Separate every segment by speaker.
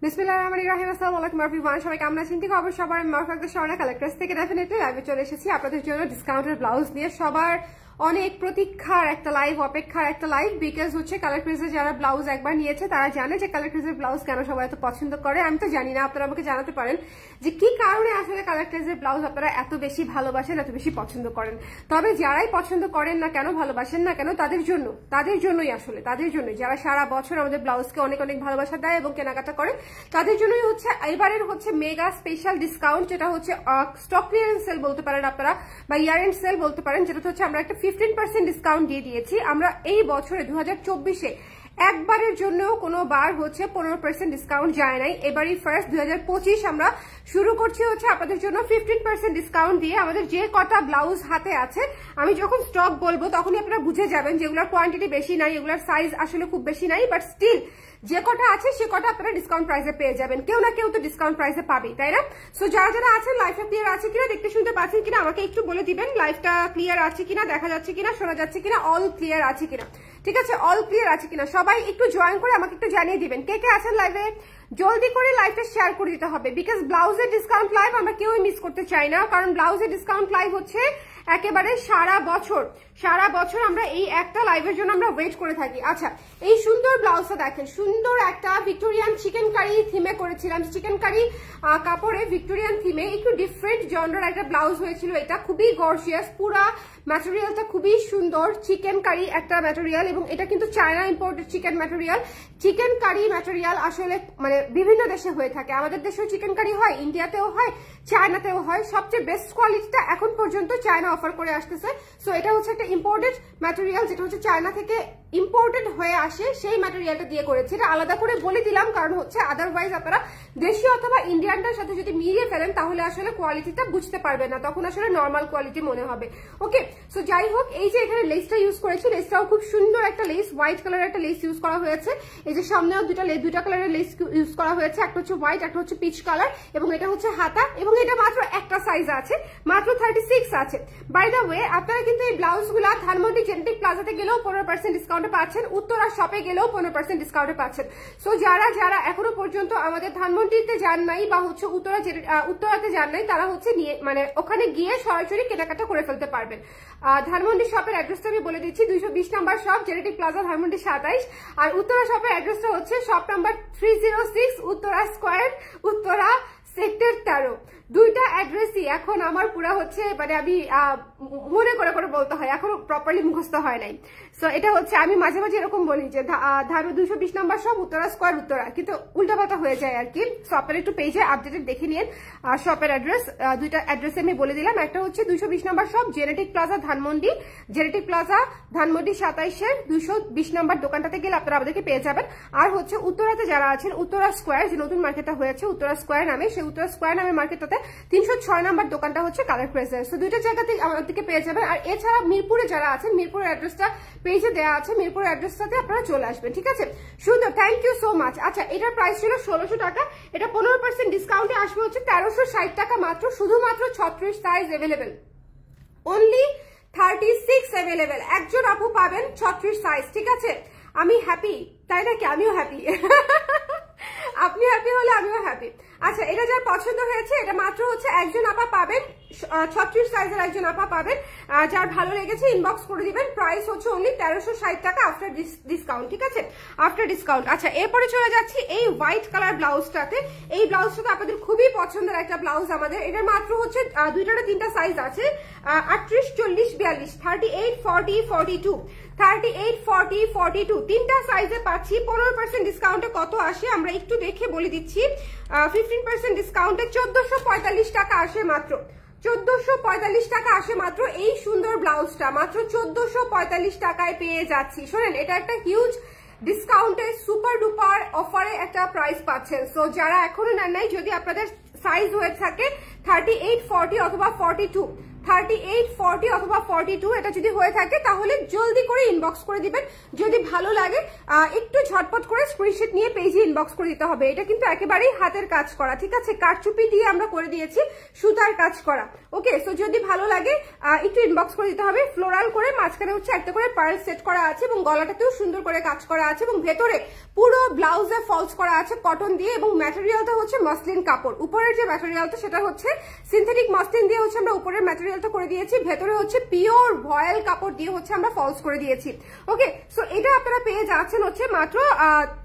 Speaker 1: বিসমিল্লাহিররহমানিররহিম। আসসালামু আলাইকুম এভরিওয়ান, সবাই কেমন আছেন? কি খবর সবার? মার্ফাকদা স্বর্ণা কালেক্টরস থেকে ডেফিনেটলি লাইভে চলে এসেছি আপনাদের জন্য ডিসকাউন্টের ব্লাউজ নিয়ে। সবার অনেক প্রতীক্ষার একটা লাইভ, অপেক্ষার একটা লাইভ, বিকজ হচ্ছে কালার ক্রেজের যারা ব্লাউজ একবার নিয়েছে তারা জানে যে কালার ক্রেজের ব্লাউজ কেন সবাই এত পছন্দ করে। আমি তো জানি না, আপনারা আমাকে জানাতে পারেন যে কি কারণে আসলে কালার ক্রেজের ব্লাউজ আপনারা এত বেশি ভালোবাসেন, এত বেশি পছন্দ করেন। তবে যারাই পছন্দ করেন না কেন, ভালোবাসেন না কেন, তাদের জন্যই আসলে তাদের জন্যই যারা সারা বছর আমাদের ব্লাউজকে অনেক অনেক ভালোবাসা দেয় এবং কেনাকাটা করে, তাদের জন্যই হচ্ছে এবারের হচ্ছে মেগা স্পেশাল ডিসকাউন্ট, যেটা হচ্ছে স্টক ক্লিয়ারেন্স সেল বলতে পারেন আপনারা, বা ইয়ার এন্ড সেল বলতে পারেন, যেটা হচ্ছে আমরা একটা 15% ডিসকাউন্ট দিয়ে দিয়েছি। আমরা এই বছরে 2024-এ একবারের জন্য কোনো বার হচ্ছে 15% ডিসকাউন্ট যায় নাই। এবারই ফার্স্ট 2025 আমরা শুরু করছি হচ্ছে আপনাদের জন্য 15% ডিসকাউন্ট দিয়ে। আমাদের যে কটা ব্লাউজ হাতে আছে, আমি যখন স্টক বলবো তখনই আপনারা বুঝে যাবেন যে এগুলোর কোয়ান্টিটি বেশি নাই, এগুলোর সাইজ আসলে খুব বেশি নাই, বাট স্টিল যে কটা আছে সে কটা আপনারা ডিসকাউন্ট প্রাইসে পেয়ে যাবেন। কেউ না কেউ তো ডিসকাউন্ট প্রাইসে পাবেই, তাই না? সো যারা যারা আছেন, লাইভটা ক্লিয়ার আছে কিনা, দেখতে শুনতে পাচ্ছেন কিনা, আমাকে একটু বলে দিবেন। লাইভটা ক্লিয়ার আছে কিনা, দেখা যাচ্ছে কিনা, শোনা যাচ্ছে কিনা, অল ক্লিয়ার আছে কিনা। ঠিক আছে, অল ক্লিয়ার আছে কিনা সবাই একটু জয়েন করে আমাকে একটু জানিয়ে দিবেন কে কে আছেন লাইভে। জলদি করে লাইভটা শেয়ার করে দিতে হবে, বিকজ ব্লাউজের ডিসকাউন্ট লাইভ আমরা কেউই মিস করতে চাই না, কারণ ব্লাউজের ডিসকাউন্ট লাইভ হচ্ছে একেবারে সারা বছর আমরা এই একটা লাইভের জন্য আমরা ওয়েট করে থাকি। আচ্ছা, এই সুন্দর ব্লাউজটা দেখেন, সুন্দর একটা ভিক্টোরিয়ান চিকেন কারি থিমে করেছিলাম, চিকেন কারি কাপড়ে ভিক্টোরিয়ান থিমে একটু ডিফারেন্ট জনরার একটা ব্লাউজ হয়েছিল। এটা খুবই গর্জিয়াস, পুরা ম্যাটেরিয়ালটা খুবই সুন্দর, চিকেন কারি একটা ম্যাটেরিয়াল, এবং এটা কিন্তু China imported chicken material. Chicken curry material আসলে মানে বিভিন্ন দেশে হয়ে থাকে, আমাদের দেশেও চিকেন কারি হয়, ইন্ডিয়াতেও হয়, চায়নাতেও হয়। সবচেয়ে বেস্ট কোয়ালিটিটা এখন পর্যন্ত চায়না অফার করে আসতেছে। সো এটা হচ্ছে একটা ইম্পোর্টেড ম্যাটেরিয়াল, যেটা হচ্ছে চায়না থেকে ইম্পোর্টেড হয়ে আসে, সেই ম্যাটেরিয়ালটা দিয়ে করেছে। এটা আলাদা করে বলে দিলাম, কারণ হচ্ছে আদারওয়াইজ আপনারা দেশীয় অথবা ইন্ডিয়ানটার সাথে যদি মিলিয়ে ফেলেন তাহলে আসলে কোয়ালিটিটা বুঝতে পারবেন না, তখন আসলে নর্মাল কোয়ালিটি মনে হবে। ওকে, সো যাই হোক, এই যে এখানে লেসটা ইউজ করেছি, লেসটাও খুব সুন্দর একটা লেস, হোয়াইট কালারের একটা লেস ইউজ করা হয়েছে। এই যে সামনেও দুটা কালারের লেস ইউজ করা হয়েছে, একটা হচ্ছে হোয়াইট, একটা হচ্ছে পিচ কালার, এবং এটা হচ্ছে হাতা, এবং এটা মাত্র একটা সাইজ আছে, মাত্র 36 আছে। বাই দ্য ওয়ে, আপনারা কিন্তু এই ব্লাউজগুলা ধানমন্ডি জেনেটিক প্লাজাতে গেলেও 15% ডিসকাউন্টে পাচ্ছেন, উত্তরা শপে গেলেও 15% ডিসকাউন্টে পাচ্ছেন। সো যারা যারা এখনো পর্যন্ত আমাদের ধানমন্ডিতে যান নাই বা হচ্ছে উত্তরাতে যান নাই, তারা হচ্ছে নিয়ে মানে ওখানে গিয়ে সরাসরি কেনাকাটা করে ফেলতে পারবেন। ধানমন্ডি শপের অ্যাড্রেসটা আমি বলে দিচ্ছি, 220 number shop, Genetic Plaza, Dhanmondi 27। আর উত্তরা শপের অ্যাড্রেসটা হচ্ছে shop number 306, Uttara square, Uttara sector 13। দুইটা অ্যাড্রেসই এখন আমার পুরা হচ্ছে মানে আমি মনে করে করে বলতে হয়, এখনো প্রপারলি মুখস্থ হয় নাই। সো এটা হচ্ছে আমি মাঝে মাঝে এরকম বলি যে 220 নাম্বার সব উত্তরা স্কোয়ার, উত্তরা, কিন্তু উল্টাপাল্টা হয়ে যায় আর কি। সো আপনারা একটু পেজে আপডেটেড দেখে নিন শপের অ্যাড্রেস। দুইটা অ্যাড্রেস আমি বলে দিলাম, একটা হচ্ছে 220 number shop, Genetic Plaza Dhanmondi, Genetic Plaza Dhanmondi 27-এর 220 নাম্বার দোকানটাতে গেলে আপনারা আমাদেরকে পেয়ে যাবেন। আর হচ্ছে উত্তরাতে যারা আছেন, উত্তরা স্কোয়ার, যে নতুন মার্কেটটা হয়েছে উত্তরা স্কোয়ার নামে, সেই উত্তরা স্কোয়ার নামে মার্কেটটাতে 306 নাম্বার দোকানটা হচ্ছে কালার ক্রেজার। সো দুইটা জায়গাতে আমাদেরকে পেয়ে যাবেন। আর এছাড়া মিরপুরে যারা আছেন, মিরপুরের অ্যাড্রেসটা পেজে দেওয়া আছে, মিরপুরের অ্যাড্রেসটাতে আপনারা চলে আসবেন। ঠিক আছে, সুন্দর, থ্যাংক ইউ সো মাচ। আচ্ছা, এটার প্রাইস ছিল 1600 টাকা, এটা 15% ডিসকাউন্টে আসবে হচ্ছে 1360 টাকা মাত্র, শুধুমাত্র 36 সাইজ অ্যাভেলেবেল, অনলি 36 অ্যাভেলেবেল। একজন আপু পাবেন 36 সাইজ। ঠিক আছে, আমি হ্যাপি, তাই নাকি? আমিও হ্যাপি। আপনি হ্যাপি হলে আমিও হ্যাপি। আচ্ছা, এটা যার পছন্দ হয়েছে, এটা মাত্র হচ্ছে একজন আপা পাবেন, 36 সাইজের একজন আপা পাবেন। যার ভালো লেগেছে ইনবক্স করে দিবেন। প্রাইস হচ্ছে অনলি 1360 টাকা আফটার ডিসকাউন্ট। ঠিক আছে, আফটার ডিসকাউন্ট। আচ্ছা, এরপরে চলে যাচ্ছি এই হোয়াইট কালার ব্লাউজটাতে। এই ব্লাউজটাতে আপনাদের খুবই পছন্দের একটা ব্লাউজ আমাদের। এটার মাত্র হচ্ছে দুইটা তিনটা সাইজ আছে, 38, 40, 42, 38, 40, 42, 38, 40, 42, তিনটা সাইজে পাচ্ছি। 15% ডিসকাউন্টে কত আসে আমরা একটু দেখে বলে দিচ্ছি। 15% ডিসকাউন্টে 1445 টাকা আসে মাত্র, 1445 টাকা আসে মাত্র। এই সুন্দর ব্লাউজটা মাত্র 1445 টাকায় পেয়ে যাচ্ছি। শোনেন, এটা একটা হিউজ ডিসকাউন্টে সুপার ডুপার অফারে একটা প্রাইস পাচ্ছেন। সো যারা এখনো নেন নাই, যদি আপনাদের সাইজ হয়ে থাকে 38, 40 অথবা 42, 38, 40 অথবা 42 এটা যদি হয়ে থাকে তাহলে জলদি করে ইনবক্স করে দিবেন। যদি ভালো লাগে একটু ঝটপট করে স্ক্রিনশট নিয়ে পেজে ইনবক্স করে দিতে হবে। এটা কিন্তু একেবারেই হাতের কাজ করা, ঠিক আছে, কারচুপি দিয়ে আমরা করে দিয়েছি, সুতার কাজ করা। ওকে, সো যদি ভালো লাগে একটু ইনবক্স করে দিতে হবে। ফ্লোরাল করে মাঝখানে হচ্ছে একটা করে পার্ল সেট করা আছে এবং গলাটাতেও সুন্দর করে কাজ করা আছে এবং ভেতরে পুরো ব্লাউজে ফলস করা আছে কটন দিয়ে এবং ম্যাটেরিয়ালটা হচ্ছে মসলিন কাপড়। উপরের যে ম্যাটেরিয়ালটা সেটা হচ্ছে সিনথেটিক মসলিন দিয়ে হচ্ছে আমরা উপরের ম্যাটেরিয়ালটা করে দিয়েছি, ভেতরে হচ্ছে পিওর ভয়েল কাপড় দিয়ে হচ্ছে আমরা ফলস করে দিয়েছি। ওকে, সো এটা আপনারা পেয়ে যাচ্ছেন হচ্ছে মাত্র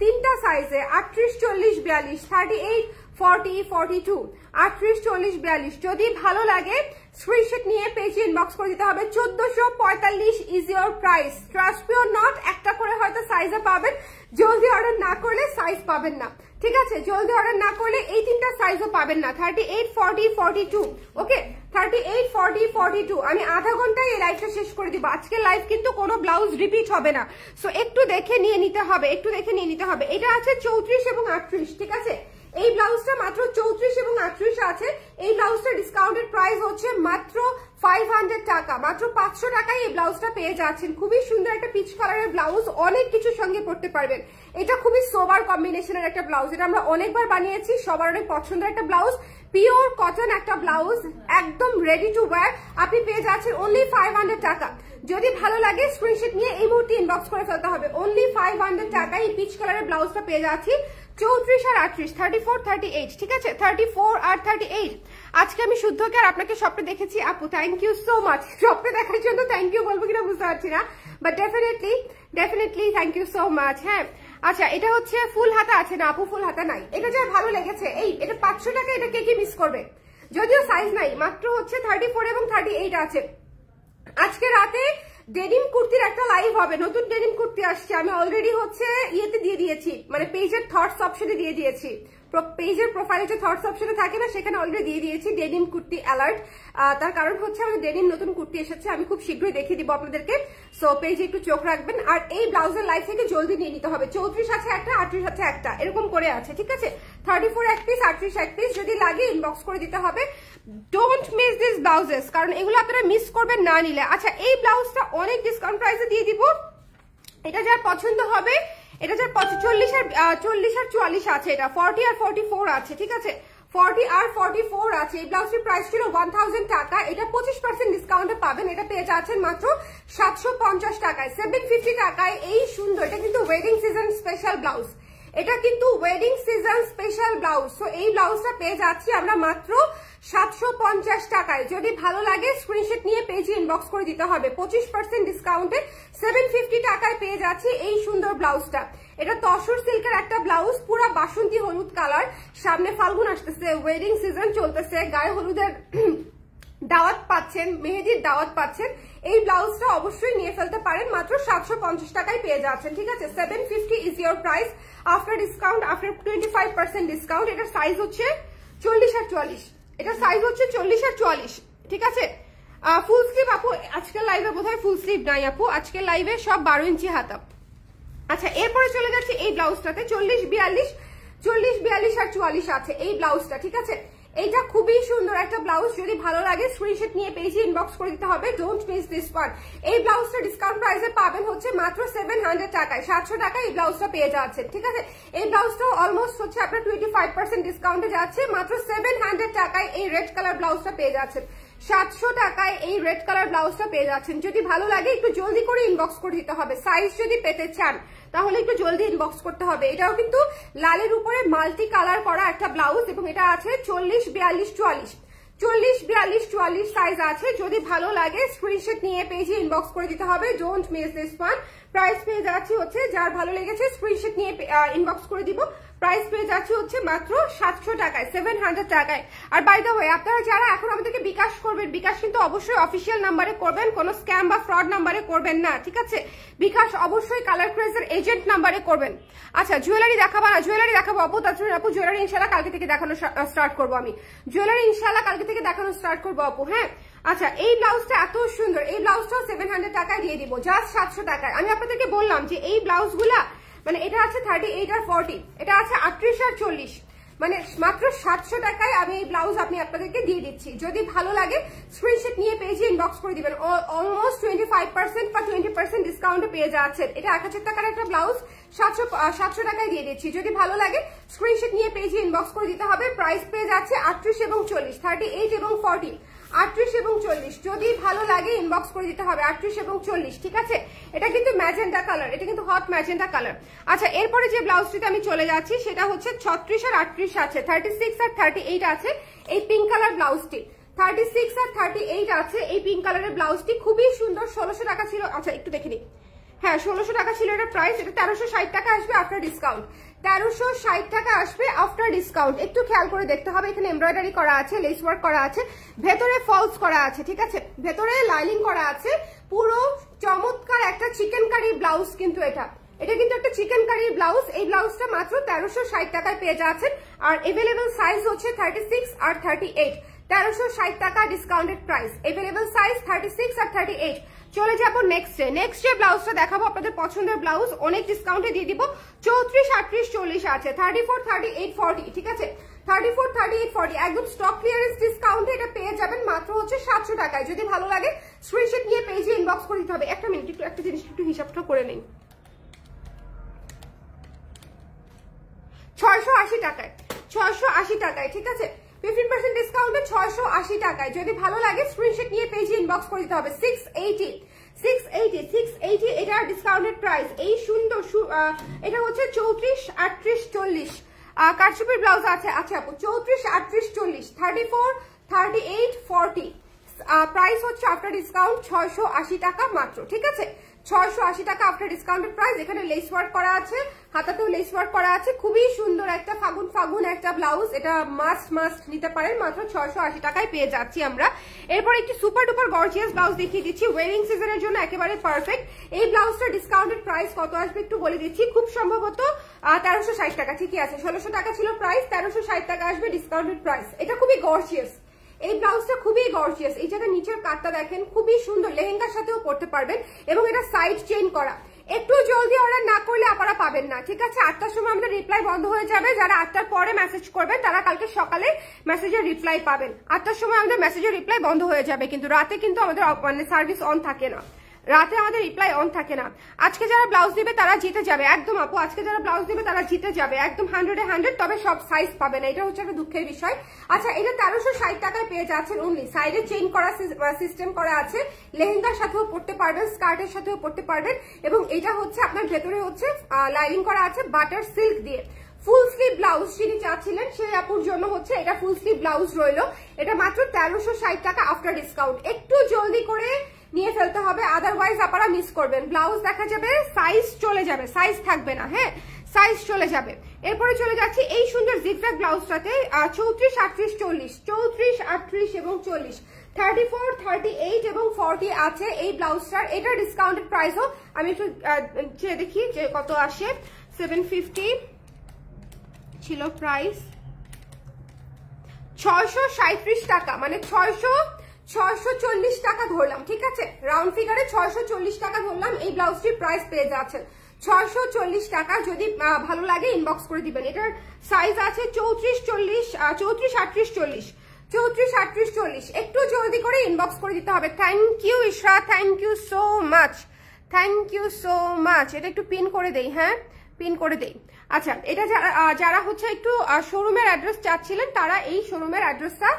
Speaker 1: তিনটা সাইজে 38, 40, 42, 38, 40, 42, 38, 40, 42। যদি ভালো লাগে স্ক্রিনশট নিয়ে পেজে ইনবক্স করে দিতে হবে। 1445 is your price, trust me or not. একটা করে হয়তো সাইজে পাবেন, জলদি অর্ডার না করলে সাইজ পাবেন না, ঠিক আছে, জলদি অর্ডার না করলে এই তিনটা সাইজও পাবেন না। 38, 40, 42। ওকে, 38, 40, 42। আমি আধা ঘন্টায় এই লাইভটা শেষ করে দিব। আজকে লাইভ কিন্তু কোনো ব্লাউজ রিপিট হবে না, সো একটু দেখে নিয়ে নিতে হবে, একটু দেখে নিয়ে নিতে হবে। এটা আছে 34 এবং 38, ঠিক আছে। এই ব্লাউজটা মাত্র 34 এবং 38 আছে। এই ব্লাউজটা ডিসকাউন্টেড প্রাইস হচ্ছে মাত্র 500 টাকা, মাত্র 500 টাকায় এই ব্লাউজটা পেয়ে যাচ্ছেন। খুবই সুন্দর একটা পিচ কালারের ব্লাউজ, অনেক কিছুর সঙ্গে পড়তে পারবেন। এটা খুবই সোবার কম্বিনেশনের একটা ব্লাউজ, এটা আমরা অনেকবার বানিয়েছি, সবার অনেক পছন্দের একটা ব্লাউজ। পিওর কটন একটা ব্লাউজ, একদম রেডি টু ওয়্যার। আপনি পেয়ে যাচ্ছেন অনলি 500 টাকা। যদি ভালো লাগে স্ক্রিনশট নিয়ে এই মুহূর্তে ইনবক্স করে ফেলতে হবে। অনলি 500 টাকায় এই পিচ কালারের ব্লাউজটা পেয়ে যাচ্ছি। 34 আর 38, 34, 38, ঠিক আছে, 34 আর 38। আজকে আমি শুদ্ধকে আর আপনাকে স্বপ্নে দেখেছি আপু, থ্যাংক ইউ সো মাচ। স্বপ্নে দেখার জন্য থ্যাংক ইউ বলবো কিনা বুঝতে পারছি না, but definitely thank you so much. হ্যাঁ, আচ্ছা, এটা হচ্ছে ফুল হাতা আছে না আপু? ফুল হাতা নাই। এটা যার ভালো লেগেছে, এটা 500 টাকা, এটা কে কি মিস করবে? যদিও সাইজ নাই, মাত্র হচ্ছে 34 এবং 38 আছে। আজকে রাতে ডেনিম কুর্তির একটা লাইভ হবে, নতুন ডেনিম কুর্তি আসছে। আমি অলরেডি হচ্ছে ইয়েতে দিয়ে দিয়েছি, মানে পেজের থটস অপশনে দিয়ে দিয়েছি। পেজের প্রোফাইলে যে থটস অপশনে থাকে না, সেখানে অলরেডি দিয়ে দিয়েছি ডেনিম কুর্তি অ্যালার্ট। তার কারণ হচ্ছে আমাদের ডেনিম নতুন কুর্তি এসেছে, আমি খুব শীঘ্রই দেখিয়ে দিব আপনাদেরকে। সো পেজে একটু চোখ রাখবেন। আর এই ব্লাউজের লাইভ থেকে জলদি নিয়ে নিতে হবে। 34 আছে একটা, 38 আছে একটা, এরকম করে আছে, ঠিক আছে। 34 এক পিস, 38 এক পিস। যদি লাগে ইনবক্স করে দিতে হবে। ডোন্ট মিস দিস ব্লাউজেস, কারণ এগুলো আপনারা মিস করবেন না নিলে। আচ্ছা, এই ব্লাউজটা অনেক ডিসকাউন্ট প্রাইসে দিয়ে দিব। এটা যার পছন্দ হবে, এটা যার 40 আর 44 আছে, এটা 40 আর 44 আছে, ঠিক আছে, 40 আর 44 আছে। এই ব্লাউজটির প্রাইস ছিল 1000 টাকা, এটা 25% ডিসকাউন্টে পাবেন। এটা পেয়ে যাচ্ছেন মাত্র 750 টাকায়, 750 টাকায়। এই সুন্দর, এটা কিন্তু ওয়েডিং সিজন স্পেশাল ব্লাউজ, এটা কিন্তু ওয়েডিং সিজন স্পেশাল ব্লাউজ। তো এই ব্লাউজটা পেয়ে যাচ্ছি আমরা মাত্র 750 টাকায়। যদি ভালো লাগে স্ক্রিনশট নিয়ে পেজে ইনবক্স করে দিতে হবে। 25% ডিসকাউন্টে 750 টাকায় পেয়ে যাচ্ছি এই সুন্দর ব্লাউজটা। এটা তসর সিল্কের একটা ব্লাউজ, পুরা বাসন্তী হলুদ কালার। সামনে ফাল্গুন আসতেছে, ওয়েডিং সিজন চলতেছে, গায়ে হলুদের দাওয়াত পাচ্ছেন, মেহেদির দাওয়াত পাচ্ছেন। এই ব্লাউজটা অবশ্যই নিয়ে ফেলতে পারেন, মাত্র 750 টাকায় পেয়ে যাচ্ছেন, ঠিক আছে। 750 is your price after discount, after 25% discount. এটার সাইজ হচ্ছে 40 আর 44, এটার সাইজ হচ্ছে 40 আর 44, ঠিক আছে। ফুল স্লিভ আপু, আজকের লাইভে বোধহয় ফুল স্লিভ নাই আপু, আজকের লাইভে সব 12 ইঞ্চি হাতা। আচ্ছা, এরপরে চলে যাচ্ছে এই ব্লাউজটাতে 40, 42 আর 44 আছে এই ব্লাউজটা, ঠিক আছে। এইটা খুবই সুন্দর একটা ব্লাউজ। যদি ভালো লাগে স্ক্রিনশট নিয়ে পেজে ইনবক্স করে দিতে হবে। Don't miss this one. এই ব্লাউজটা ডিসকাউন্ট প্রাইসে পাবেন হচ্ছে মাত্র 700 টাকায়, 700 টাকায় এই ব্লাউজটা পেয়ে যাচ্ছেন, ঠিক আছে। এই ব্লাউজটা অলমোস্ট হচ্ছে আপনার 25% ডিসকাউন্টে যাচ্ছে, মাত্র 700 টাকায় এই রেড কালার ব্লাউজটা পেয়ে যাচ্ছেন। 700 টাকায় এই রেড কালার ব্লাউজটা পেয়ে যাচ্ছেন। যদি ভালো লাগে একটু জলদি করে ইনবক্স করে দিতে হবে। সাইজ যদি পেতে চান তাহলে একটু জলদি ইনবক্স করতে হবে। এটাও কিন্তু লালের উপরে মাল্টি কালার করা একটা ব্লাউজ এবং এটা আছে 40, 42, 44, 40, 42, 44 সাইজ আছে। যদি ভালো লাগে স্ক্রিনশট নিয়ে পেজে ইনবক্স করে দিতে হবে। Don't miss this one. Price পেয়ে যাচ্ছি হচ্ছে, যার ভালো লেগেছে স্ক্রিনশট নিয়ে ইনবক্স করে দিব। প্রাইস পেয়ে যাচ্ছে হচ্ছে মাত্র 700 টাকায়, 700 টাকায়। আর বাই দ্য ওয়ে, আপনারা যারা এখন আমাদেরকে বিকাশ করবেন, বিকাশ কিন্তু অবশ্যই অফিসিয়াল নাম্বারে করবেন, কোনো স্ক্যাম বা ফ্রড নাম্বারে করবেন না, ঠিক আছে। বিকাশ অবশ্যই কালার ক্রেজের এজেন্ট নাম্বারে করবেন। আচ্ছা, জুয়েলারি দেখাবো না? জুয়েলারি দেখাবো আপু, তাছাড়া আপু জুয়েলারি ইনশাল্লাহ কালকে থেকে দেখানো স্টার্ট করবো আমি। জুয়েলারি ইনশাল্লাহ কালকে থেকে দেখানো স্টার্ট করবো আপু, হ্যাঁ। আচ্ছা, এই ব্লাউজটা এত সুন্দর, এই ব্লাউজটাও 700 টাকায় দিয়ে দিব, জাস্ট 700 টাকায়। আমি আপনাদেরকে বললাম যে এই ব্লাউজগুলা, মানে এটা আছে 38 আর 40, এটা আছে 38 আর 40, মানে মাত্র 700 টাকায় আমি এই ব্লাউজ আপনাদেরকে দিয়ে দিচ্ছি। যদি ভালো লাগে স্ক্রিনশট নিয়ে পেজে ইনবক্স করে দিবেন। অলমোস্ট 25% বা 20% ডিসকাউন্টে পেয়ে যাচ্ছেন। এটা 1000 টাকার একটা ব্লাউজ 700 টাকায় দিয়ে দিচ্ছি। যদি ভালো লাগে স্ক্রিনশট নিয়ে পেজে ইনবক্স করে দিতে হবে। প্রাইস পেয়ে যাচ্ছে 38 এবং 40, 38 এবং 40, 38 এবং 40। যদি ভালো লাগে ইনবক্স করে দিতে হবে 38 এবং 40, ঠিক আছে? এটা কিন্তু ম্যাজেন্টা কালার, এটা কিন্তু হট ম্যাজেন্টা কালার। আচ্ছা, এরপরে যে ব্লাউজটিতে আমি চলে যাচ্ছি সেটা হচ্ছে 36 আর 38 আছে, 36 আর 38 আছে এই পিঙ্ক কালার ব্লাউজটি। 36 আর 38 আছে এই পিঙ্ক কালারের ব্লাউজটি, খুবই সুন্দর। 1600 টাকা ছিল। আচ্ছা একটু দেখে নিই। হ্যাঁ 1600 টাকা ছিল এটার প্রাইস। এটা 1360 টাকা আসবে আফটার ডিসকাউন্ট। 1360 টাকা আসবে আফটার ডিসকাউন্ট। একটু খেয়াল করে দেখতে হবে, এখানে এমব্রয়ডারি করা আছে, লেস ওয়ার্ক করা আছে, ভেতরে ফলস করা আছে, ঠিক আছে? ভেতরে লাইনিং করা আছে। পুরো চমৎকার একটা চিকেন কারি ব্লাউজ কিন্তু এটা কিন্তু একটা চিকেন কারি ব্লাউজ। এই ব্লাউজটা মাত্র 1360 টাকায় পেয়ে যাচ্ছেন। আর এভেলেবেল সাইজ হচ্ছে 36 আর 38। 1360 টাকা ডিসকাউন্টেড প্রাইস। এভেলেবেল সাইজ 36 আর 38। চলে যাবো নেক্সট যে ব্লাউজটা দেখাবো আপনাদের পছন্দের ব্লাউজ, অনেক ডিসকাউন্টে দিয়ে দিব। 34, 38, 40 আছে, 34, 38, 40, ঠিক আছে? 34, 38, 40 একদম স্টক ক্লিয়ারেন্স ডিসকাউন্টে এটা পেয়ে যাবেন মাত্র হচ্ছে 700 টাকায়। যদি ভালো লাগে স্ক্রিনশট নিয়ে পেজে ইনবক্স করে দিতে হবে। একটা মিনিট, একটু একটা জিনিস একটু হিসাবটা করে নিন। 680 টাকায়, 680 টাকায়, ঠিক আছে? 15% ডিসকাউন্টে 680 টাকায়। যদি ভালো লাগে স্ক্রিনশট নিয়ে পেজে ইনবক্স করে দিতে হবে। 680, 680, 680 এটা ডিসকাউন্টেড প্রাইস। এই সুন্দর এটা হচ্ছে 34, 38, 40 কারচুপির ব্লাউজ আছে। আচ্ছা আপু 34, 38, 40, 34, 38, 40 প্রাইস হচ্ছে আফটার ডিসকাউন্ট 680 টাকা মাত্র, ঠিক আছে? 680 টাকা আফটার ডিসকাউন্টেড প্রাইস। এখানে লেস ওয়ার্ক করা আছে, হাতাতেও লেস ওয়ার্ক করা আছে। খুবই সুন্দর একটা ফাগুন একটা ব্লাউজ। এটা মাস্ট নিতে পারেন। মাত্র 680 টাকায় পেয়ে যাচ্ছি আমরা। এরপর একটি সুপার ডুপার গর্জিয়াস ব্লাউজ দেখিয়ে দিচ্ছি, ওয়েডিং সিজনের জন্য একেবারে পারফেক্ট। এই ব্লাউজটার ডিসকাউন্টেড প্রাইস কত আসবে একটু বলে দিচ্ছি। খুব সম্ভবত 1360 টাকা, ঠিকই আছে। 1600 টাকা ছিল প্রাইস, 1360 টাকা আসবে ডিসকাউন্টেড প্রাইস। এটা খুবই গর্জিয়াস, এই ব্লাউজটা খুবই গর্জিয়াস। এই জায়গায় নিচের কাটটা দেখেন, খুবই সুন্দর। লেহেঙ্গার সাথেও পরতে পারবেন এবং এটা সাইড চেইন করা। একটু জলদি অর্ডার না করলে আপনারা পাবেন না, ঠিক আছে? 8টার সময় আমাদের রিপ্লাই বন্ধ হয়ে যাবে। যারা 8টার পরে মেসেজ করবেন তারা কালকে সকালে মেসেজের রিপ্লাই পাবেন। 8টার সময় আমাদের মেসেজের রিপ্লাই বন্ধ হয়ে যাবে, কিন্তু রাতে কিন্তু আমাদের মানে সার্ভিস অন থাকে না, রাতে আমাদের রিপ্লাই অন থাকে না। আজকে যারা ব্লাউজ দিবে তারা জিতে যাবে একদম আপু। আজকে যারা ব্লাউজ দিবে তারা জিতে যাবে একদম 100-এ 100। তবে সব সাইজ পাবে না, এটা হচ্ছে একটা দুঃখের বিষয়। আচ্ছা, এটা 1360 টাকায় পেয়ে যাচ্ছেন অনলি। সাইডে চেইন করা সিস্টেম করা আছে, লেহেঙ্গার সাথেও পরতে পারবেন, স্কার্টের সাথেও পরতে পারবেন। এবং এটা হচ্ছে আপনার ভেতরে হচ্ছে লাইনিং করা আছে বাটার সিল্ক দিয়ে। ফুল স্লিভ ব্লাউজ যিনি চাচ্ছিলেন সেই আপুর জন্য হচ্ছে এটা ফুল স্লিভ ব্লাউজ রইলো। এটা মাত্র 1360 টাকা আফটার ডিসকাউন্ট। একটু জলদি করে নিয়ে ফেলতে হবে, আদারওয়াইজ আপনারা মিস করবেন। ব্লাউজ দেখা যাবে, সাইজ চলে যাবে, সাইজ থাকবে না, হ্যাঁ সাইজ চলে যাবে। এরপরে চলে যাচ্ছি এই সুন্দর জিগজ্যাগ ব্লাউজটাতে। 34, 38, 40, 34, 38 এবং 40, 34, 38 এবং 40 আছে এই ব্লাউজটার। এটা ডিসকাউন্টেড প্রাইস হোক, আমি একটু দেখি যে কত আসে। 750 ছিল প্রাইস, 637 টাকা, মানে 640 টাকা ধরলাম, ঠিক আছে? রাউন্ড ফিগারে 640 টাকা ধরলাম। এই ব্লাউজটির প্রাইস পেয়ে যাচ্ছেন 640 টাকা। যদি ভালো লাগে ইনবক্স করে দিবেন। এটার সাইজ আছে 34, 40, 34, 38, 40, 34, 38, 40। একটু জলদি করে ইনবক্স করে দিতে হবে। Thank you Ishra, thank you so much, thank you so much. এটা একটু পিন করে দেই, হ্যাঁ পিন করে দেই। আচ্ছা, এটা যারা হচ্ছে একটু শোরুমের অ্যাড্রেস চাচ্ছিলেন তারা এই শোরুমের অ্যাড্রেসটা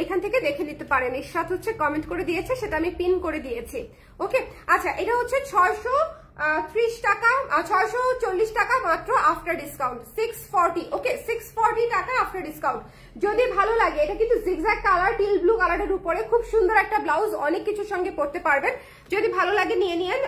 Speaker 1: এখান থেকে দেখে নিতে পারেন। ইশরাত হচ্ছে কমেন্ট করে দিয়েছে, সেটা আমি পিন করে দিয়েছি। ওকে, আচ্ছা এটা হচ্ছে 630 টাকা, 640 টাকা মাত্র আফটার ডিসকাউন্ট। 640, ওকে 640 টাকা আফটার ডিসকাউন্ট। যদি ভালো লাগে, এটা কিন্তু জিগজ্যাগ কালার, টিল ব্লু কালারের উপরে খুব সুন্দর একটা ব্লাউজ, অনেক কিছুর সঙ্গে পরতে পারবেন। যদি ভালো লাগে নিয়ে নিন।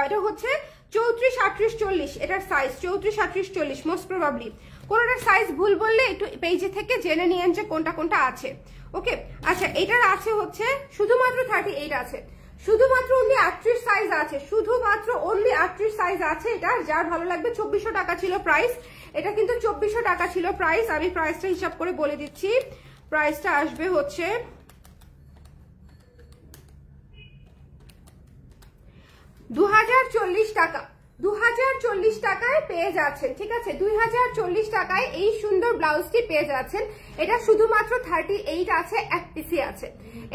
Speaker 1: এটা হচ্ছে 34, 38, 40, এটার সাইজ 34, 38, 40 মোস্ট প্রবাবলি। কোনটার সাইজ ভুল বললে একটু পেজে থেকে জেনে নিয়েন যে কোনটা কোনটা আছে। ওকে, আচ্ছা এটার আছে হচ্ছে শুধুমাত্র 38 আছে, শুধুমাত্র অনলি 38 সাইজ আছে, শুধুমাত্র অনলি 38 সাইজ আছে। এটা যার ভালো লাগবে। 2400 টাকা ছিল প্রাইস, এটা কিন্তু 2400 টাকা ছিল প্রাইস। আমি প্রাইসটা হিসাব করে বলে দিচ্ছি। প্রাইসটা আসবে হচ্ছে 2040 টাকা, 2040 টাকায় পেয়ে যাচ্ছেন, ঠিক আছে? 2040 টাকায় এই সুন্দর ব্লাউজটি পেয়ে যাচ্ছেন। এটা শুধুমাত্র 38 আছে, এক পিসি আছে,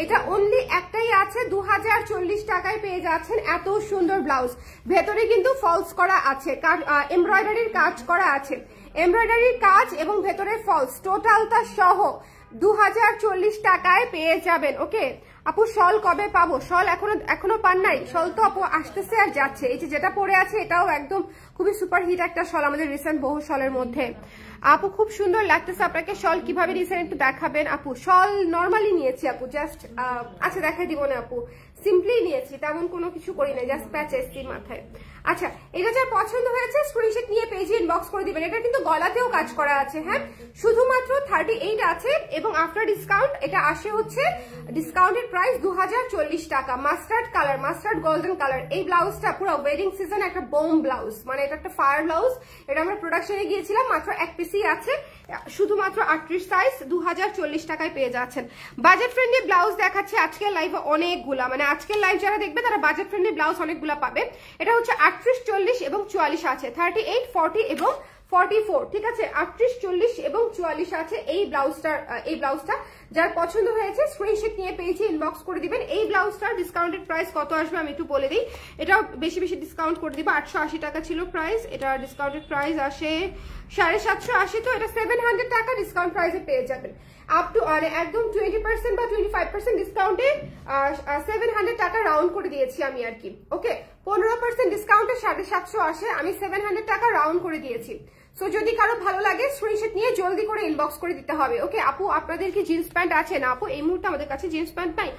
Speaker 1: এটা অনলি একটাই আছে। 2040 টাকায় পেয়ে যাচ্ছেন এত সুন্দর ব্লাউজ। ভেতরে কিন্তু ফলস করা আছে, এমব্রয়ডারির কাজ করা আছে, এমব্রয়ডারির কাজ এবং ভেতরে ফলস টোটালটা সহ 2040 টাকায় পেয়ে যাবেন। ওকে আপু, শল কবে পাবো? শল এখনো পান নাই? শল তো আপু আসতেছে আর যাচ্ছে। এই যেটা পরে আছে এটাও একদম খুবই সুপার হিট একটা শল, আমাদের রিসেন্ট বহু শলের মধ্যে। আপু খুব সুন্দর লাগতেছে আপনাকে, শল কিভাবে দিয়েছেন একটু দেখাবেন? আপু শল নর্মালি নিয়েছি আপু, জাস্ট আচ্ছা দেখাই দিব না আপু, সিম্পলি নিয়েছি, তেমন কোনো কিছু করি না, জাস্ট প্যাচ এসছি মাথায়। আচ্ছা, এটা যার পছন্দ হয়েছে স্ক্রিনশট নিয়ে পেজে ইনবক্স করে দিবেন। এটা কিন্তু গলাতেও কাজ করা আছে, হ্যাঁ, শুধুমাত্র 38 আছে এবং আফটার ডিসকাউন্ট এটা আসে হচ্ছে ডিসকাউন্টেড প্রাইস 2040 টাকা। Mustard colour, mustard golden colour. এই ব্লাউজটা পুরো ওয়েডিং সিজন একটা বোম ব্লাউজ, মানে এটা একটা ফায়ার ব্লাউজ। এটা আমরা প্রোডাকশনে গিয়েছিলাম, মাত্র এক পিসই আছে, শুধুমাত্র 38 সাইজ, 2040 টাকায় পেয়ে যাচ্ছেন। বাজেট ফ্রেন্ডলি ব্লাউজ দেখাচ্ছে আজকের লাইভে অনেকগুলা, মানে আজকের লাইভ যারা দেখবে তারা বাজেট ফ্রেন্ডলি ব্লাউজ অনেকগুলা পাবে। এটা হচ্ছে 38, 40 এবং 44 আছে, 38, 40 এবং 44, ঠিক আছে? 38, 40 এবং 44 আছে এই ব্লাউজটা যার পছন্দ হয়েছে স্ক্রিনশট নিয়ে পেজে ইনবক্স করে দিবেন। এই ব্লাউজটার ডিসকাউন্টেড প্রাইস কত আসবে আমি একটু বলে দিই। এটাও বেশি ডিসকাউন্ট করে দিব, 880 টাকা ছিল প্রাইস, এটা ডিসকাউন্টেড প্রাইস আসে 750, তো এটা 700 টাকা ডিসকাউন্ট প্রাইসে পেয়ে যাবেন। আপ টু একদম 20% বা 25% ডিসকাউন্টে 700 টাকা রাউন্ড করে দিয়েছি আমি আর কি। ওকে, 15% ডিসকাউন্টে 750 আসে, আমি 700 টাকা রাউন্ড করে দিয়েছি। সো যদি কারো ভালো লাগে স্ক্রিনশট নিয়ে জলদি করে ইনবক্স করে দিতে হবে। ওকে আপু, আপনাদের কি জিন্স প্যান্ট আছে? না আপু, এই মুহূর্তে আমাদের কাছে জিন্স প্যান্ট নাই।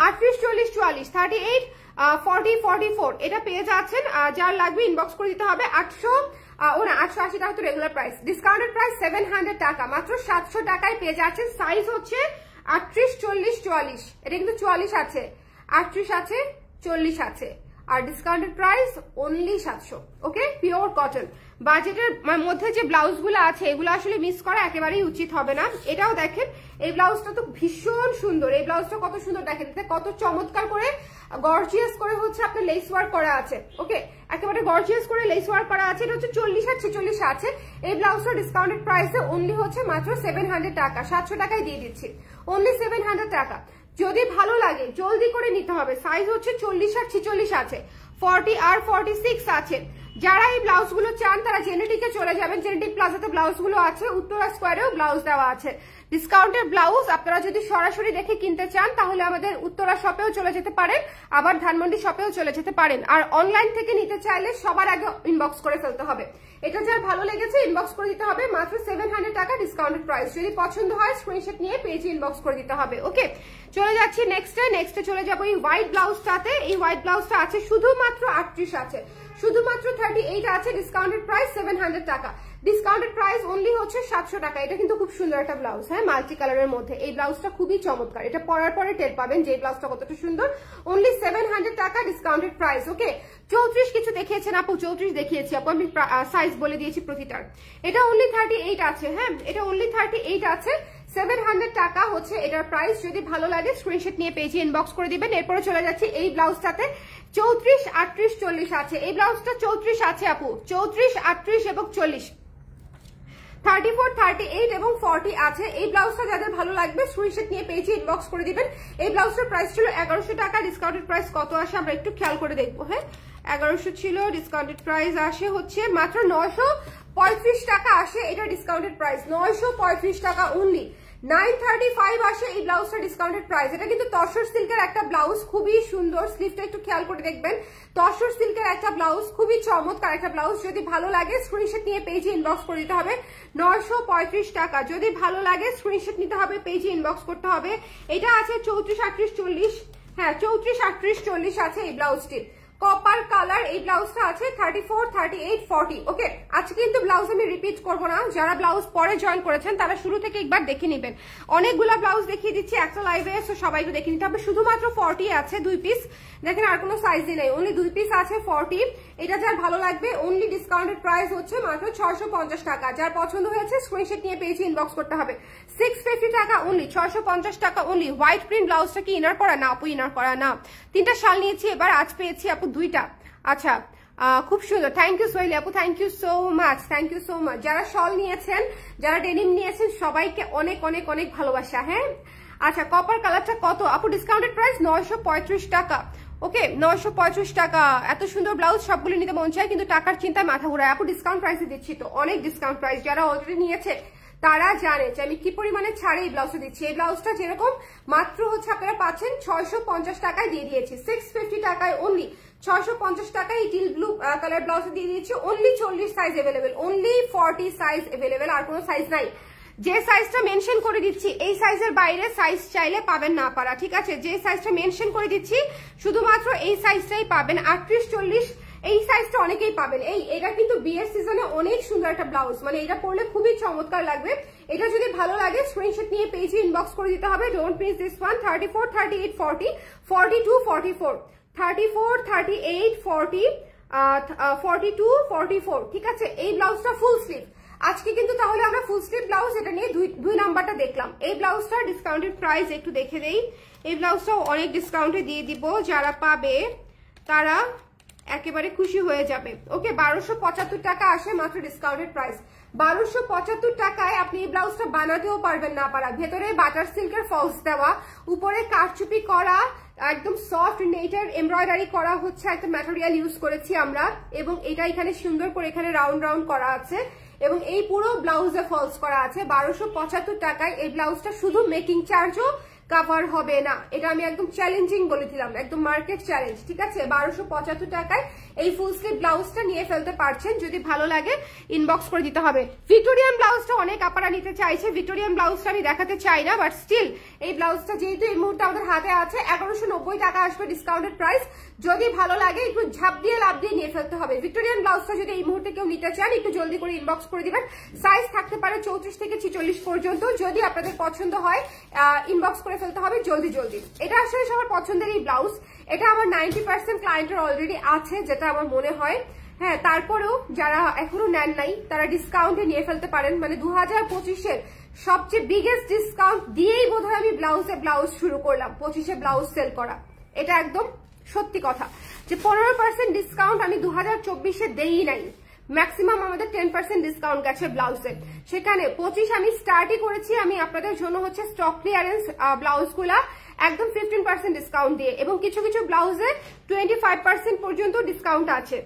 Speaker 1: 38, 40, 44, 38, 40, 44 এটা পেয়ে যাচ্ছেন। যার লাগবে ইনবক্স করে দিতে হবে। 880 টাকা তো রেগুলার প্রাইস, ডিসকাউন্টেড প্রাইস 700 টাকা, মাত্র 700 টাকায় পেয়ে যাচ্ছেন। সাইজ হচ্ছে 38, 40, 44, এটা কিন্তু 44 আছে, 38 আছে, 40 আছে, আর ডিসকাউন্টেড প্রাইস অনলি 700। ওকে, পিওর কটন। বাজেটের মধ্যে যে ব্লাউজ গুলো আছে এগুলো আসলে মিস করা একেবারেই উচিত হবে না। এটাও দেখেন, এই ব্লাউজটা তো ভীষণ সুন্দর, এই ব্লাউজটা কত সুন্দর দেখেন, কত চমৎকার করে গর্জিয়াস করে হচ্ছে আপনার লেস ওয়ার্ক করা আছে। ওকে, একেবারে গর্জিয়াস করে লেস ওয়ার্ক করা আছে। এটা হচ্ছে 40 আর 46 আছে। এই ব্লাউজটা ডিসকাউন্টেড প্রাইসে অনলি হচ্ছে মাত্র 700 টাকা, 700 টাকায় দিয়ে দিচ্ছি, অনলি 700 টাকা। যদি ভালো লাগে জলদি করে নিতে হবে। সাইজ হচ্ছে 40 আর 46 আছে, 40 আর 46 আছে। যারা এই ব্লাউজ গুলো চান তারা জেনেটিকে চলে যাবেন, জেনেটিক প্লাজাতে ব্লাউজ গুলো আছে, উত্তরা স্কোয়ারেও ব্লাউজ দেওয়া আছে। ডিসকাউন্টের ব্লাউজ আপনারা যদি সরাসরি দেখে কিনতে চান তাহলে আমাদের উত্তরা শপেও চলে যেতে পারেন, আবার ধানমন্ডি শপেও চলে যেতে পারেন। আর অনলাইন থেকে নিতে চাইলে সবার আগে ইনবক্স করে ফেলতে হবে। এটা যার ভালো লেগেছে ইনবক্স করে দিতে হবে, মাত্র 700 টাকা ডিসকাউন্টেড প্রাইস। যদি পছন্দ হয় স্ক্রিনশট নিয়ে পেজে ইনবক্স করে দিতে হবে। ওকে, চলে যাচ্ছি নেক্সটে চলে যাবো এই হোয়াইট ব্লাউজটাতে। এই হোয়াইট ব্লাউজটা আছে শুধুমাত্র 38 আছে, শুধুমাত্র 38 আছে, ডিসকাউন্টেড প্রাইস 700 টাকা, ডিসকাউন্টেড প্রাইস অনলি হচ্ছে 700 টাকা। এটা কিন্তু খুব সুন্দর একটা ব্লাউজ, হ্যাঁ, মাল্টি কালারের মধ্যে। এই ব্লাউজটা খুবই চমৎকার, এটা পরার পরে টের পাবেন যে এই ব্লাউজটা কতটা সুন্দর। অনলি 700 টাকা ডিসকাউন্টেড প্রাইস। ওকে, 34 কিছু দেখিয়েছেন আপু, 34 দেখিয়েছি আপু, আমি সাইজ বলে দিয়েছি প্রতিটার। এটা অনলি 38 আছে, হ্যাঁ, এটা অনলি 38 আছে, 700 টাকা হচ্ছে এটার প্রাইস। যদি ভালো লাগে স্ক্রিনশট নিয়ে পেজে ইনবক্স করে দিবেন। এরপরে চলে যাচ্ছি এই ব্লাউজটাতে, 34, 38, 40 আছে। এই ব্লাউজটা 34 আছে আপু, 34, 38 এবং 40, 34, 38 এবং 40 আছে। এই ব্লাউজটা যাদের ভালো লাগবে স্ক্রিনশট নিয়ে পেজে ইনবক্স করে দিবেন। এই ব্লাউজটার প্রাইস ছিল 1100 টাকা, ডিসকাউন্টেড প্রাইস কত আসে আমরা একটু খেয়াল করে দেখবো। হ্যাঁ, 1100 ছিল, ডিসকাউন্টেড প্রাইস আসে হচ্ছে মাত্র 935 টাকা আসে। এটা ডিসকাউন্টেড প্রাইস 935 টাকা অনলি। 935 আসে এই ব্লাউজটা ডিসকাউন্টেড প্রাইস। এটা কিন্তু তসর সিল্কের একটা ব্লাউজ, খুবই সুন্দর, স্লিভটা একটু খেয়াল করে দেখবেন। তসর সিল্কের একটা ব্লাউজ, খুবই চমৎকার একটা ব্লাউজ। যদি ভালো লাগে স্ক্রিনশট নিয়ে পেজে ইনবক্স করে দিতে হবে, 935 টাকা। যদি ভালো লাগে স্ক্রিনশট নিতে হবে, পেজে ইনবক্স করতে হবে। এটা আছে 34, 38, 40, হ্যাঁ 34, 38, 40 আছে এই ব্লাউজটি। কপার কালার এই ব্লাউজটা আছে 34, 38, 40। ওকে, আজকে কিন্তু ব্লাউজ আমি রিপিট করবো না, যারা ব্লাউজ পরে জয়েন করেছেন তারা শুরু থেকে একবার দেখে নেবেন। অনেকগুলা ব্লাউজ দেখিয়ে দিচ্ছি একটা লাইভে, সো সবাইকে দেখে নিতে হবে। শুধুমাত্র 40 আছে, 2 পিস, দেখেন আর কোনো সাইজই নেই, অনলি 2 পিস আছে 40। এটা যার ভালো লাগবে অনলি ডিসকাউন্টেড প্রাইস হচ্ছে মাত্র 650 টাকা। যার পছন্দ হয়েছে স্ক্রিনশট নিয়ে পেজে ইনবক্স করতে হবে। 650 টাকা অনলি, 650 টাকা অনলি। হোয়াইট প্রিন্ট ব্লাউজটা কি ইনার করা? না আপু, ইনার করা না। 3টা শাল নিয়েছি এবার, আজ পেয়েছি আপু 2টা। আচ্ছা, খুব সুন্দর, থ্যাংক ইউ সোহেলি আপু, thank you so much, thank you so much. যারা শল নিয়েছেন, যারা ডেনিম নিয়েছেন, সবাইকে অনেক অনেক অনেক ভালোবাসা। হ্যাঁ আচ্ছা, কপার কালারটা কত আপু? ডিসকাউন্টেড প্রাইস 935 টাকা। ওকে 935 টাকা। এত সুন্দর ব্লাউজ সবগুলো নিতে মন চায়, কিন্তু টাকার চিন্তায় মাথা ঘুরায়। আপু ডিসকাউন্ট প্রাইসে দিচ্ছি তো, অনেক ডিসকাউন্ট প্রাইস। যারা অলরেডি নিয়েছে তারা জানে যে আমি কি পরিমাণে ছাড়ে এই ব্লাউজটা দিচ্ছি। এই ব্লাউজটা যেরকম মাত্র হচ্ছে আপনারা পাচ্ছেন 650 টাকায় দিয়ে দিয়েছি, 650 টাকায় অনলি। 650 টাকায় এই টিল ব্লু কালার ব্লাউজ দিয়ে দিয়েছি। Only 40 size available, only 40 size available, আর কোনো সাইজ নাই। যে সাইজটা মেনশন করে দিচ্ছি এই সাইজের বাইরে সাইজ চাইলে পাবেন না পারা, ঠিক আছে? যে সাইজটা মেনশন করে দিচ্ছি শুধুমাত্র এই সাইজটাই পাবেন। 38, 40 এই সাইজটা অনেকেই পাবেন। এটা কিন্তু বিয়ের সিজনে অনেক সুন্দর একটা ব্লাউজ, মানে এটা পরলে খুবই চমৎকার লাগবে। এটা যদি ভালো লাগে স্ক্রিনশট নিয়ে পেজে ইনবক্স করে দিতে হবে। Don't miss this one. 34, 38, 40, 42, 44, 34, 38, 40, 42, 44, ঠিক আছে? এই ব্লাউজটা ফুল স্লিভ। আজকে কিন্তু তাহলে আমরা ফুল স্লিভ ব্লাউজ এটা নিয়ে দুই নাম্বারটা দেখলাম। এই ব্লাউজটা ডিসকাউন্টেড প্রাইস একটু দেখে দেই। এই ব্লাউজটাও অনেক ডিসকাউন্টে দিয়ে দিব, যারা পাবে তারা একেবারে খুশি হয়ে যাবে। ওকে 1275 টাকা আসে মাত্র ডিসকাউন্টেড প্রাইস। 1275 টাকায় আপনি এই ব্লাউজটা বানাতেও পারবেন না পারা। ভেতরে বাটার সিল্কের ফলস দেওয়া, উপরে কারচুপি করা, একদম সফট নেটের এমব্রয়ডারি করা হচ্ছে একটা ম্যাটেরিয়াল ইউজ করেছি আমরা, এবং এটা এখানে সুন্দর করে এখানে রাউন্ড রাউন্ড করা আছে, এবং এই পুরো ব্লাউজে ফলস করা আছে। 1275 টাকায় এই ব্লাউজটা শুধু মেকিং চার্জও কাভার হবে না। এটা আমি একদম চ্যালেঞ্জিং বলেছিলাম, একদম মার্কেট চ্যালেঞ্জ, ঠিক আছে? 1275 টাকায় এই ফুল স্লিভ ব্লাউজটা নিয়ে ফেলতে পারছেন। যদি ভালো লাগে ইনবক্স করে দিতে হবে। ভিক্টোরিয়ান ব্লাউজটা অনেক আপনারা নিতে চাইছে। ভিক্টোরিয়ান ব্লাউজটা আমি দেখাতে চাই না, বাট স্টিল এই ব্লাউজটা যেহেতু এই মুহূর্তে আমাদের হাতে আছে 1190 টাকা আসবে ডিসকাউন্টেড প্রাইস। যদি ভালো লাগে একটু ঝাঁপ দিয়ে লাভ দিয়ে নিয়ে ফেলতে হবে। ভিক্টোরিয়ান ব্লাউজটা যদি এই মুহূর্তে কেউ নিতে চান একটু জলদি করে ইনবক্স করে দিবেন। সাইজ থাকতে পারে 34 থেকে 46 পর্যন্ত। যদি আপনাদের পছন্দ হয় ইনবক্স করে ফেলতে হবে জলদি জলদি। এটা আসলে সবার পছন্দের এই ব্লাউজ। এটা আমার 90% ক্লায়েন্টের অলরেডি আছে, যেটা আমার মনে হয়। হ্যাঁ তারপরেও যারা এখনো নেন নাই তারা ডিসকাউন্টে নিয়ে ফেলতে পারেন। মানে 2025-এর সবচেয়ে বিগেস্ট ডিসকাউন্ট দিয়েই বোধহয় আমি ব্লাউজ শুরু করলাম, 25-এ ব্লাউজ সেল করা। এটা একদম সত্যি কথা যে 15% ডিসকাউন্ট আমি 2024-এ দেই নাই। ম্যাক্সিমাম আমাদের 10% ডিসকাউন্ট গেছে ব্লাউজে। সেখানে 25 আমি স্টার্টই করেছি আমি আপনাদের জন্য হচ্ছে স্টক ক্লিয়ারেন্স ব্লাউজগুলা একদম 15% ডিসকাউন্ট দিয়ে, এবং কিছু কিছু ব্লাউজে 25% পর্যন্ত ডিসকাউন্ট আছে।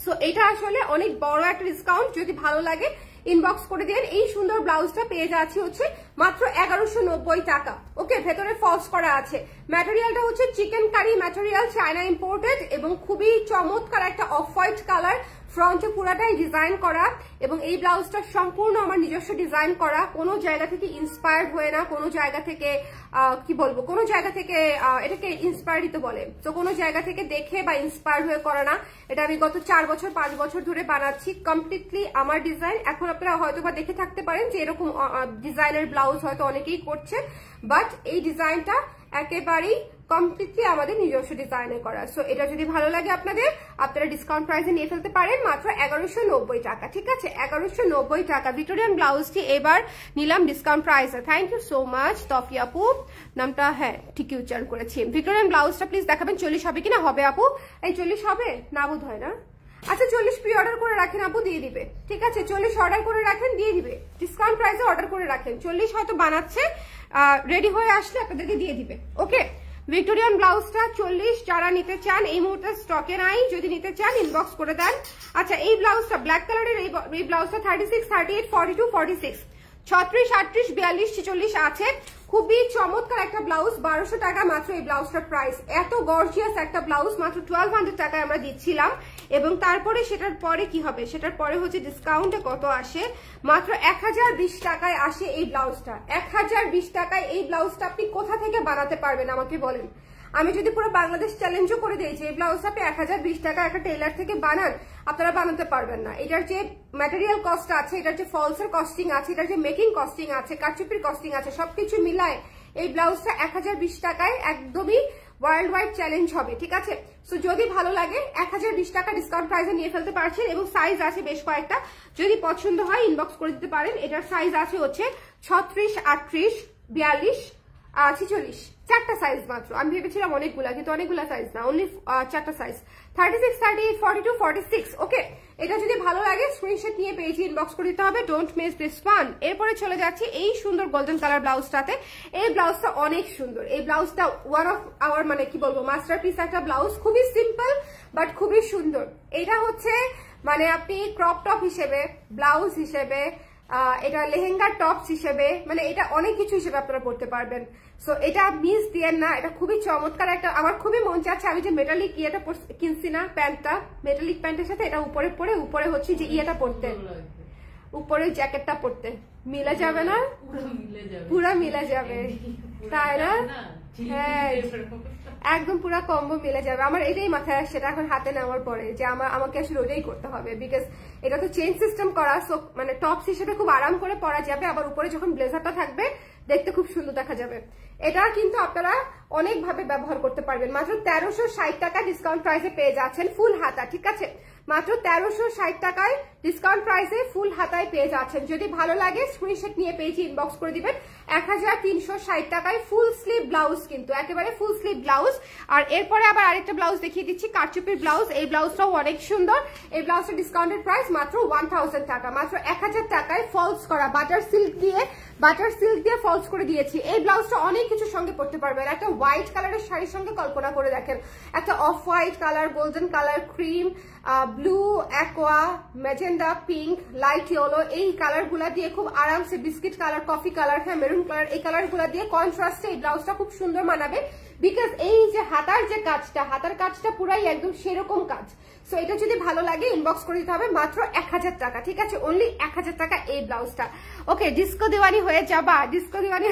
Speaker 1: সো এটা আসলে অনেক বড় একটা ডিসকাউন্ট। যদি ভালো লাগে ইনবক্স করে দেন। এই সুন্দর ব্লাউজটা পেয়ে যাচ্ছি হচ্ছে মাত্র 1190 টাকা। ওকে ভেতরে ফলস করা আছে। ম্যাটেরিয়ালটা হচ্ছে chicken curry material, China imported, এবং খুবই চমৎকার একটা অফ হোয়াইট কালার। ফ্রন্টে পুরাটাই ডিজাইন করা, এবং এই ব্লাউজটা সম্পূর্ণ আমার নিজস্ব ডিজাইন করা, কোনো জায়গা থেকে ইন্সপায়ার্ড হয়ে না, কোনো জায়গা থেকে কি বলবো, কোনো জায়গা থেকে এটাকে ইন্সপায়ার্ডই তো বলে, তো কোনো জায়গা থেকে দেখে বা ইন্সপায়ার্ড হয়ে করা না। এটা আমি গত 4 বছর 5 বছর ধরে বানাচ্ছি, কমপ্লিটলি আমার ডিজাইন। এখন আপনারা হয়তো বা দেখে থাকতে পারেন যে এরকম ডিজাইনের ব্লাউজ হয়তো অনেকেই করছে, বাট এই ডিজাইনটা একেবারেই কমপ্লিটলি আমাদের নিজস্ব ডিজাইনে করা। সো এটা যদি ভালো লাগে আপনারা ডিসকাউন্ট প্রাইসে নিয়ে ফেলতে পারেন মাত্র 1190 টাকা, ঠিক আছে? 1190 টাকা ভিক্টোরিয়ান ব্লাউজটি এবার নিলাম ডিসকাউন্ট প্রাইসে। থ্যাংক ইউ সো মাচ তফি আপু, নামটা হ্যাঁ ঠিকই উচ্চারণ করেছি। ভিক্টোরিয়ান ব্লাউজটা প্লিজ দেখাবেন 40 হবে কিনা। হবে আপু, এই 40 হবে না বোধ হয় না। আচ্ছা 40 প্রি অর্ডার করে রাখেন আপু, দিয়ে দিবে, ঠিক আছে? 40 অর্ডার করে রাখেন, দিয়ে দিবে। ডিসকাউন্ট প্রাইসে অর্ডার করে রাখেন। 40 হয়তো বানাচ্ছে, রেডি হয়ে আসলে আপনাদেরকে দিয়ে দিবে। ওকে ভিক্টোরিয়ান ব্লাউজটা 40 যারা নিতে চান এই মুহূর্তে স্টকে নাই, যদি নিতে চান ইনবক্স করে দেন। আচ্ছা এই ব্লাউজটা ব্ল্যাক কালারের, এই ব্লাউজটা 36, 38, 42, 46, 36, 38, 42, 46 আছে। খুবই চমৎকার একটা ব্লাউজ, 1200 টাকা মাত্র এই ব্লাউজটার প্রাইস। এত গর্জিয়াস একটা ব্লাউজ মাত্র 1200 টাকায় আমরা দিচ্ছিলাম। এবং তারপরে সেটার পরে কি হবে, সেটার পরে হচ্ছে ডিসকাউন্টে কত আসে, মাত্র 1020 টাকায় আসে এই ব্লাউজটা। 1020 টাকায় এই ব্লাউজটা আপনি কোথা থেকে বানাতে পারবেন আমাকে বলেন? আমি যদি পুরো বাংলাদেশ চ্যালেঞ্জও করে দিই যে এই ব্লাউজটা আপনি 1020 টাকা একটা টেইলার থেকে বানান, আপনারা বানাতে পারবেন না। এটার যে ম্যাটেরিয়াল কস্ট আছে, এটার যে ফলসের কস্টিং আছে, এটার যে মেকিং কস্টিং আছে, কারচুপির কস্টিং আছে, সবকিছু মিলায় এই ব্লাউজটা 1020 টাকায় একদমই ওয়ার্ল্ড ওয়াইড চ্যালেঞ্জ হবে, ঠিক আছে? সো যদি ভালো লাগে 1020 টাকা ডিসকাউন্ট প্রাইসে নিয়ে ফেলতে পারছেন, এবং সাইজ আছে বেশ কয়েকটা, যদি পছন্দ হয় ইনবক্স করে দিতে পারেন। এটার সাইজ আছে হচ্ছে 36, 38, 42, 46, 4টা সাইজ মাত্র। আমি ভেবেছিলাম অনেকগুলা, কিন্তু অনেকগুলা সাইজ না, অনলি 4টা সাইজ, 36, 38, 42, 46। ওকে, এটা যদি ভালো লাগে স্ক্রিনশট নিয়ে পেজে ইনবক্স করে দিতে হবে, ডোন্ট মিস দিস ওয়ান। এরপরে চলে যাচ্ছি এই সুন্দর গোল্ডেন কালার ব্লাউজটাতে। এই ব্লাউজটা অনেক সুন্দর, এই ব্লাউজটা ওয়ান অফ আওয়ার মানে কি বলবো মাস্টারপিস একটা ব্লাউজ, খুবই সিম্পল বাট খুবই সুন্দর। এটা হচ্ছে মানে আপনি ক্রপ টপ হিসেবে, ব্লাউজ হিসেবে, এটা লেহেঙ্গার টপস হিসেবে, মানে এটা অনেক কিছু হিসেবে আপনারা পড়তে পারবেন। সো এটা মিস দিয়েন না, এটা খুবই চমৎকার একটা। আমার খুবই মন চাচ্ছে আমি যে মেটালিক ইয়েটা কিনছি না প্যান্টটা, মেটালিক প্যান্টের সাথে এটা উপরে পরে উপরে হচ্ছে যে ইয়েটা পড়তে, উপরে জ্যাকেটটা পড়তে মিলে যাবে না? পুরা মিলে যাবে, তাই না? হ্যাঁ, একদম পুরা কম্বো মিলে যাবে। আমার এটাই মাথায় আসছে এখন হাতে নেওয়ার পরে যে আমাকে আসলে ওটাই করতে হবে, বিকজ এটা তো চেইন সিস্টেম করা, সো মানে টপস হিসেবে খুব আরাম করে পরা যাবে, আবার উপরে যখন ব্লেজারটা থাকবে দেখতে খুব সুন্দর দেখা যাবে। এটা কিন্তু আপনারা অনেকভাবে ব্যবহার করতে পারবেন। মাত্র 1360 টাকা ডিসকাউন্ট প্রাইসে পেয়ে যাচ্ছেন ফুল হাতা, ঠিক আছে? মাত্র 1360 টাকায় ডিসকাউন্ট প্রাইসে ফুল হাতায় পেয়ে যাচ্ছেন। যদি ভালো লাগে স্ক্রিনশট নিয়ে পেজে ইনবক্স করে দিবেন। 1360 টাকায় ফুল স্লিভ ব্লাউজ, কিন্তু একেবারে ফুল স্লিভ ব্লাউজ। আর এরপরে আবার আরেকটা ব্লাউজ দেখিয়ে দিচ্ছি, কারচুপির ব্লাউজ। এই ব্লাউজটাও অনেক সুন্দর। এই ব্লাউজটা ডিসকাউন্টেড প্রাইস মাত্র 1000 টাকা, মাত্র 1000 টাকায় ফলস করা বাটার সিল্ক দিয়ে ফলস করে দিয়েছি। এই ব্লাউজটা অনেক কিছুর সঙ্গে পড়তে পারবেন। একটা হোয়াইট কালারের শাড়ির সঙ্গে কল্পনা করে দেখেন, একটা off white colour, golden colour, cream, blue, aqua, magenta, pink, light yellow, এই কালার গুলা দিয়ে খুব আরামসে, বিস্কিট কালার, কফি কালার, হ্যাঁ মেরুন কালার, এই কালার গুলা দিয়ে কন্ট্রাস্টে এই ব্লাউজটা খুব সুন্দর মানাবে। বিকজ এই যে হাতার যে কাজটা, হাতার কাজটা পুরাই একদম সেরকম কাজ। সো এটা যদি ভালো লাগে ইনবক্স করে দিতে হবে, মাত্র 1000 টাকা, ঠিক আছে? অনলি 1000 টাকা এই ব্লাউজটা। ওকে, ডিস্কো দিওয়ানি হয়ে যাবা, ডিস্কো দিওয়ানি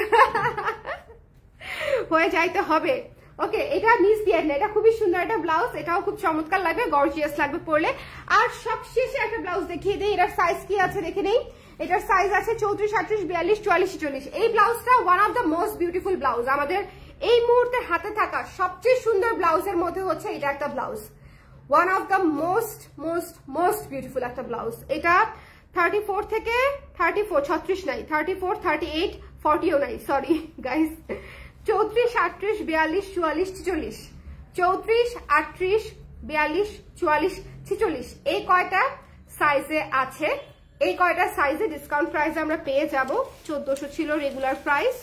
Speaker 1: হয়ে যাইতে হবে। ওকে, এটা মিস দিয়ে না, এটা খুবই সুন্দর একটা ব্লাউজ, এটাও খুব চমৎকার লাগবে, গর্জিয়াস লাগবে পরলে। আর সবশেষে একটা ব্লাউজ দেখিয়ে দিই, এটার সাইজ কি আছে দেখে নেই। এটার সাইজ আছে 34, 38, 42, 44, 44। এই ব্লাউজটা one of the most beautiful blouse, আমাদের এই মুহূর্তে হাতে থাকা সবচেয়ে সুন্দর ব্লাউজের মধ্যে হচ্ছে এটা একটা blouse, one of the most beautiful একটা ব্লাউজ। এটা 34 থেকে 34, 36 নাই, 34, 38, 40ও নাই, সরি গাইস, 34, 38, 42, 44, 46, 34, 38, 42, 44, 46, এই কয়টা সাইজে আছে। এই কয়টা সাইজে ডিসকাউন্ট প্রাইসে আমরা পেয়ে যাব। 1400 ছিল রেগুলার প্রাইস,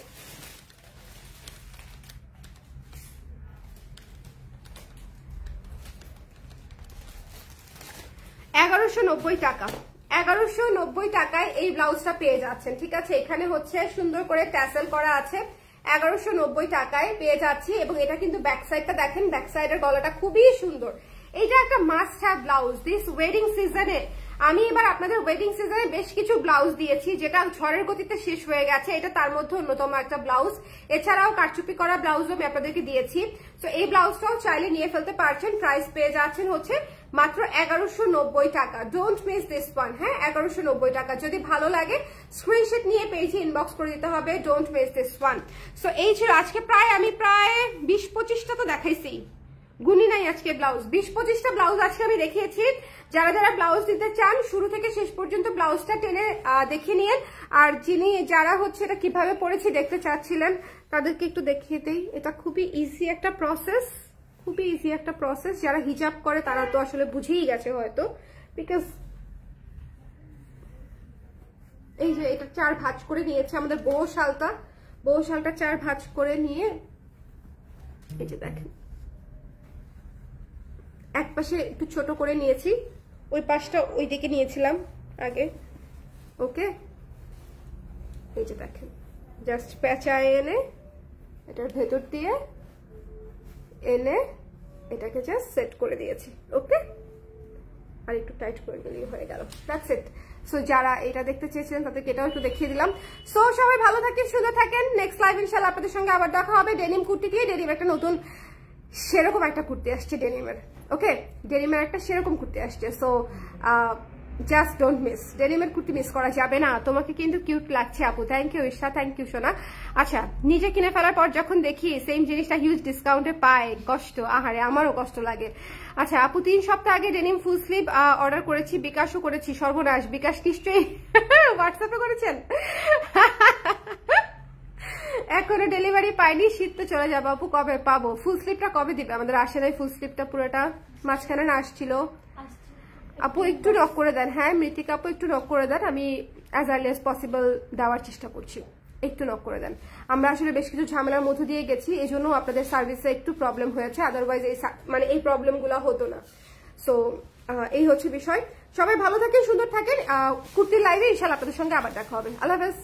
Speaker 1: $1190 টাকা। 1190 টাকায় এই ব্লাউজটা পেয়ে যাচ্ছেন, ঠিক আছে? এখানে হচ্ছে সুন্দর করে ট্যাসেল করা আছে, 1190 টাকায় পেয়ে যাচ্ছি। এবং এটা কিন্তু ব্যাক সাইডটা দেখেন, ব্যাক সাইডের গলাটা খুবই সুন্দর। এটা একটা must have blouse this wedding সিজনে। আমি এবার আপনাদের ওয়েডিং সিজনে বেশ কিছু ব্লাউজ দিয়েছি যেটা ঝড়ের গতিতে শেষ হয়ে গেছে, এটা তার মধ্যে অন্যতম একটা ব্লাউজ। এছাড়াও কারচুপি করা ব্লাউজও আমি আপনাদেরকে দিয়েছি। তো এই ব্লাউজটাও চাইলে নিয়ে ফেলতে পারছেন। প্রাইস পেয়ে যাচ্ছেন হচ্ছে মাত্র 1190 টাকা। ডোন্ট মিস দিস ওয়ান, হ্যাঁ, 1190 টাকা। যদি ভালো লাগে স্ক্রিনশট নিয়ে পেজে ইনবক্স করে দিতে হবে, don't miss this one. So এই ছিল আজকে আমি প্রায় 20-25টা তো দেখাইছি, গুনি নাই আজকে ব্লাউজ, 20-25টা ব্লাউজ আজকে আমি দেখিয়েছি। যারা যারা ব্লাউজ দিতে চান শুরু থেকে শেষ পর্যন্ত ব্লাউজটা টেনে দেখে নিন। আর যারা হচ্ছে এটা কিভাবে পরেছি দেখতে চাচ্ছিলেন তাদেরকে একটু দেখিয়ে দেই। এটা খুবই ইজি একটা প্রসেস, খুবই ইজি একটা প্রসেস। যারা হিজাব করে তারা তো আসলে বুঝেই গেছে হয়তো, বিকজ এই যে এটা 4 ভাঁজ করে নিয়েছে আমাদের বউ শালটা 4 ভাঁজ করে নিয়ে, এই যে দেখেন এক পাশে একটু ছোট করে নিয়েছি, ওই পাশটা ওই দিকে নিয়েছিলাম আগে। ওকে, এই যে দেখেন জাস্ট পেঁচায় এনে এটার ভেতর দিয়ে এনে এটাকে জাস্ট সেট করে দিয়েছি। ওকে, আর একটু টাইট করে দিলেই হয়ে গেল, দ্যাটস ইট। সো যারা এটা দেখতে চেয়েছিলেন তাদেরকে এটাও একটু দেখিয়ে দিলাম। সো সবাই ভালো থাকেন, সুন্দর থাকেন। নেক্সট লাইভ ইনশাআল্লাহ আপনাদের সঙ্গে আবার দেখা হবে। ডেনিম কুর্তি দিয়ে, ডেনিম একটা নতুন সেরকম একটা কুর্তি আসছে ডেনিমের। ওকে, ডেনিমের একটা সেরকম কুর্তি আসছে। সো জাস্ট ডোন্ট মিস, ডেনিমের কুর্তি মিস করা যাবে না। তোমাকে কিন্তু কিউট লাগছে আপু, thank you Isha, thank you সোনা। আচ্ছা, নিজে কিনে ফেলার পর যখন দেখি সেম জিনিসটা হিউজ ডিসকাউন্টে পাই, কষ্ট, আহারে আমারও কষ্ট লাগে। আচ্ছা আপু, 3 সপ্তাহ আগে ডেনিম ফুল স্লিভ অর্ডার করেছি, বিকাশও করেছি। সর্বনাশ, বিকাশ নিশ্চয়ই হোয়াটসঅ্যাপে করেছেন। এখনো ডেলিভারি পাইনি, শীত তো চলে যাবো আপু, কবে পাবো? ফুল স্লিপটা কবে দিবে? আমাদের আসে নাই ফুল স্লিপটা, পুরোটা মাঝখানে না আসছিল। আপু একটু নক করে দেন। হ্যাঁ মৃতিকা আপু একটু নক করে দেন, আমি অ্যাজ আর্লি অ্যাজ পসিবল দেওয়ার চেষ্টা করছি, একটু নক করে দেন। আমরা আসলে বেশ কিছু ঝামেলার মধ্য দিয়ে গেছি, এই জন্য আপনাদের সার্ভিসে একটু প্রবলেম হয়েছে, আদারওয়াইজ এই প্রবলেমগুলো হতো না। সো এই হচ্ছে বিষয়। সবাই ভালো থাকেন, সুন্দর থাকেন। কুর্তির লাইভে ইনশাআল্লাহ আপনাদের সঙ্গে আবার দেখা হবে। আল্লাহ হাফেজ।